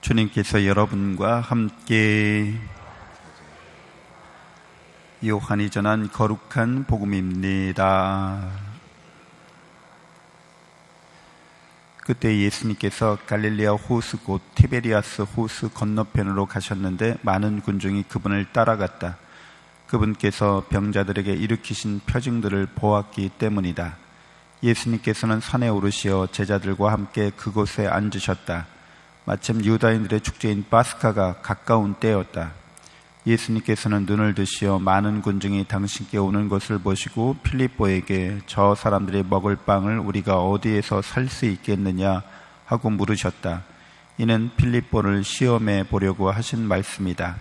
주님께서 여러분과 함께 요한이 전한 거룩한 복음입니다. 그때 예수님께서 갈릴리아 호수 곧 티베리아스 호수 건너편으로 가셨는데 많은 군중이 그분을 따라갔다. 그분께서 병자들에게 일으키신 표징들을 보았기 때문이다. 예수님께서는 산에 오르시어 제자들과 함께 그곳에 앉으셨다. 마침 유다인들의 축제인 파스카가 가까운 때였다. 예수님께서는 눈을 드시어 많은 군중이 당신께 오는 것을 보시고 필립보에게 저 사람들이 먹을 빵을 우리가 어디에서 살 수 있겠느냐 하고 물으셨다. 이는 필립보를 시험해 보려고 하신 말씀이다.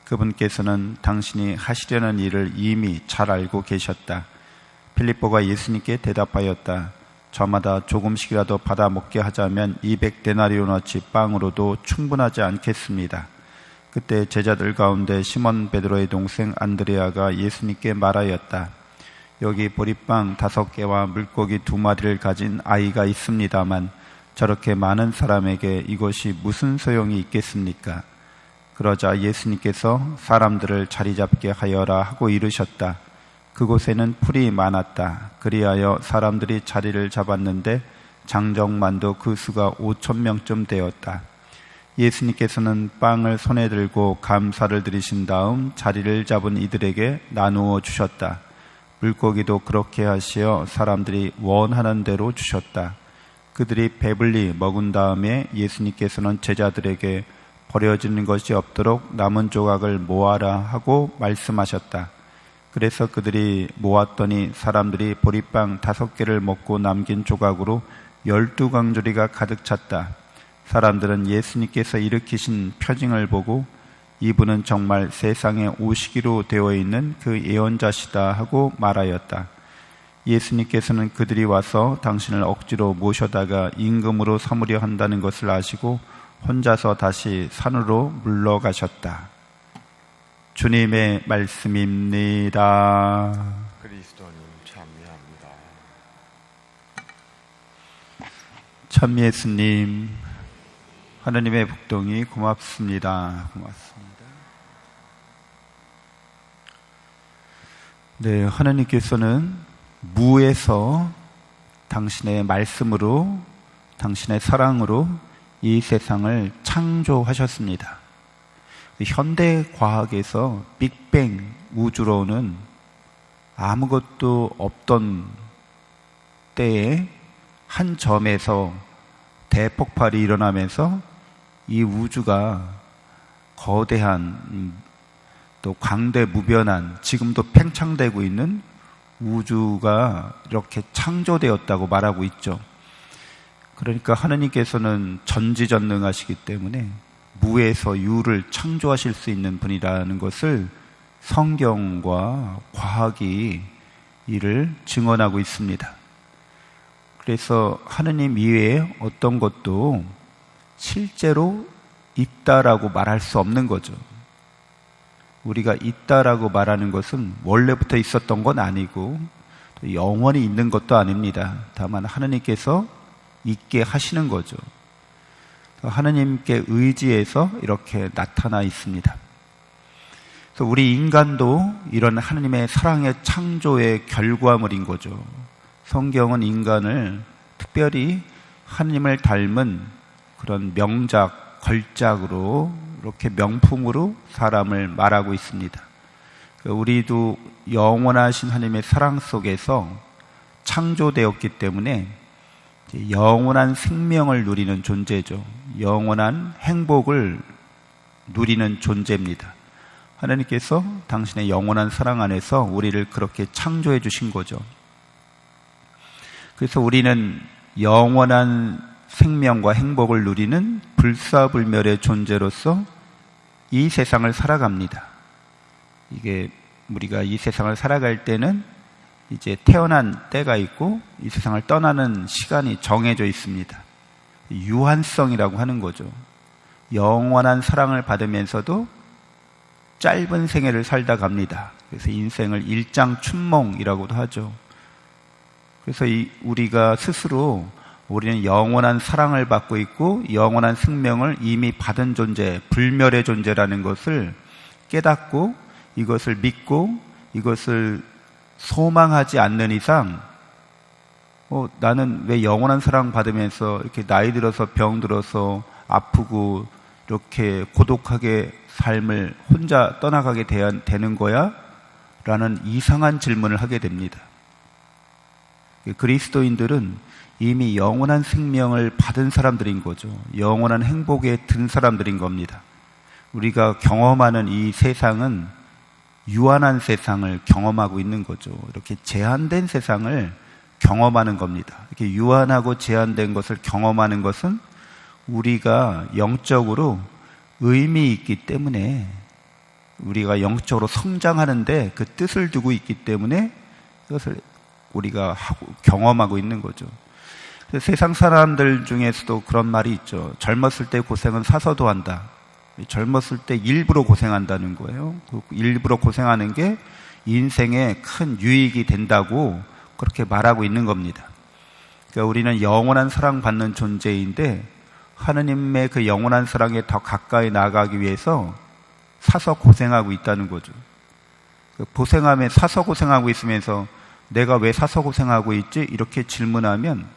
그분께서는 당신이 하시려는 일을 이미 잘 알고 계셨다. 필립보가 예수님께 대답하였다. 저마다 조금씩이라도 받아 먹게 하자면 200데나리온어치 빵으로도 충분하지 않겠습니다. 그때 제자들 가운데 시몬 베드로의 동생 안드레아가 예수님께 말하였다. 여기 보리빵 5개와 물고기 2마리를 가진 아이가 있습니다만 저렇게 많은 사람에게 이것이 무슨 소용이 있겠습니까? 그러자 예수님께서 사람들을 자리 잡게 하여라 하고 이르셨다. 그곳에는 풀이 많았다. 그리하여 사람들이 자리를 잡았는데 장정만도 그 수가 5,000명쯤 되었다. 예수님께서는 빵을 손에 들고 감사를 드리신 다음 자리를 잡은 이들에게 나누어 주셨다. 물고기도 그렇게 하시어 사람들이 원하는 대로 주셨다. 그들이 배불리 먹은 다음에 예수님께서는 제자들에게 버려지는 것이 없도록 남은 조각을 모아라 하고 말씀하셨다. 그래서 그들이 모았더니 사람들이 보리빵 5개를 먹고 남긴 조각으로 12강조리가 가득 찼다. 사람들은 예수님께서 일으키신 표징을 보고 이분은 정말 세상에 오시기로 되어 있는 그 예언자시다 하고 말하였다. 예수님께서는 그들이 와서 당신을 억지로 모셔다가 임금으로 삼으려 한다는 것을 아시고 혼자서 다시 산으로 물러가셨다. 주님의 말씀입니다. 그리스도님 참여합니다. 참 예수님, 하나님의 복동이 고맙습니다. 고맙습니다. 네, 하나님께서는 무에서 당신의 말씀으로, 당신의 사랑으로 이 세상을 창조하셨습니다. 현대 과학에서 빅뱅 우주론은 아무것도 없던 때에 한 점에서 대폭발이 일어나면서 이 우주가 거대한 또 광대무변한 지금도 팽창되고 있는 우주가 이렇게 창조되었다고 말하고 있죠. 그러니까 하느님께서는 전지전능하시기 때문에 무에서 유를 창조하실 수 있는 분이라는 것을 성경과 과학이 이를 증언하고 있습니다. 그래서 하느님 이외에 어떤 것도 실제로 있다라고 말할 수 없는 거죠. 우리가 있다라고 말하는 것은 원래부터 있었던 건 아니고 영원히 있는 것도 아닙니다. 다만 하느님께서 있게 하시는 거죠. 하느님께 의지해서 이렇게 나타나 있습니다. 그래서 우리 인간도 이런 하느님의 사랑의 창조의 결과물인 거죠. 성경은 인간을 특별히 하느님을 닮은 그런 명작, 걸작으로 이렇게 명품으로 사람을 말하고 있습니다. 우리도 영원하신 하느님의 사랑 속에서 창조되었기 때문에 영원한 생명을 누리는 존재죠. 영원한 행복을 누리는 존재입니다. 하나님께서 당신의 영원한 사랑 안에서 우리를 그렇게 창조해 주신 거죠. 그래서 우리는 영원한 생명과 행복을 누리는 불사불멸의 존재로서 이 세상을 살아갑니다. 이게 우리가 이 세상을 살아갈 때는 이제 태어난 때가 있고 이 세상을 떠나는 시간이 정해져 있습니다. 유한성이라고 하는 거죠. 영원한 사랑을 받으면서도 짧은 생애를 살다 갑니다. 그래서 인생을 일장춘몽이라고도 하죠. 그래서 우리가 스스로 우리는 영원한 사랑을 받고 있고 영원한 생명을 이미 받은 존재, 불멸의 존재라는 것을 깨닫고 이것을 믿고 이것을 소망하지 않는 이상 나는 왜 영원한 사랑 받으면서 이렇게 나이 들어서 병 들어서 아프고 이렇게 고독하게 삶을 혼자 떠나가게 되는 거야? 라는 이상한 질문을 하게 됩니다. 그리스도인들은 이미 영원한 생명을 받은 사람들인 거죠. 영원한 행복에 든 사람들인 겁니다. 우리가 경험하는 이 세상은 유한한 세상을 경험하고 있는 거죠. 이렇게 제한된 세상을 경험하는 겁니다. 이렇게 유한하고 제한된 것을 경험하는 것은 우리가 영적으로 의미 있기 때문에 우리가 영적으로 성장하는데 그 뜻을 두고 있기 때문에 그것을 우리가 경험하고 있는 거죠. 세상 사람들 중에서도 그런 말이 있죠. 젊었을 때 고생은 사서도 한다. 젊었을 때 일부러 고생한다는 거예요. 일부러 고생하는 게 인생에 큰 유익이 된다고 그렇게 말하고 있는 겁니다. 그러니까 우리는 영원한 사랑받는 존재인데 하느님의 그 영원한 사랑에 더 가까이 나아가기 위해서 사서 고생하고 있다는 거죠. 사서 고생하고 있으면서 내가 왜 사서 고생하고 있지? 이렇게 질문하면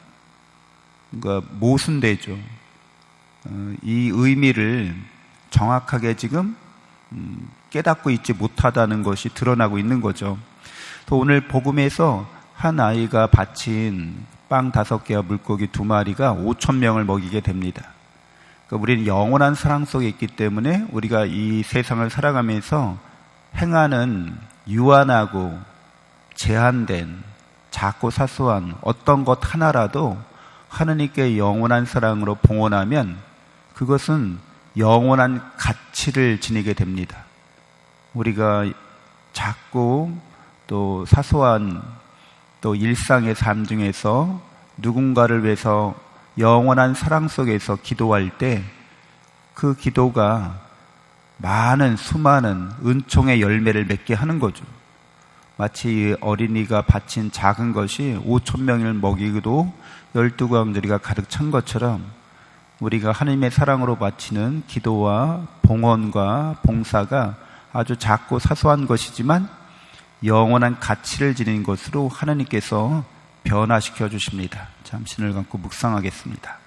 모순되죠. 이 의미를 정확하게 지금 깨닫고 있지 못하다는 것이 드러나고 있는 거죠. 또 오늘 복음에서 한 아이가 바친 빵 5개와 물고기 2마리가 5,000명을 먹이게 됩니다. 그러니까 우리는 영원한 사랑 속에 있기 때문에 우리가 이 세상을 살아가면서 행하는 유한하고 제한된 작고 사소한 어떤 것 하나라도 하느님께 영원한 사랑으로 봉헌하면 그것은 영원한 가치를 지니게 됩니다. 우리가 작고 또 사소한 또 일상의 삶 중에서 누군가를 위해서 영원한 사랑 속에서 기도할 때 그 기도가 많은 수많은 은총의 열매를 맺게 하는 거죠. 마치 어린이가 바친 작은 것이 5,000명을 먹이기도 12광주리가 가득 찬 것처럼 우리가 하나님의 사랑으로 바치는 기도와 봉헌과 봉사가 아주 작고 사소한 것이지만 영원한 가치를 지닌 것으로 하나님께서 변화시켜 주십니다. 잠시 눈을 감고 묵상하겠습니다.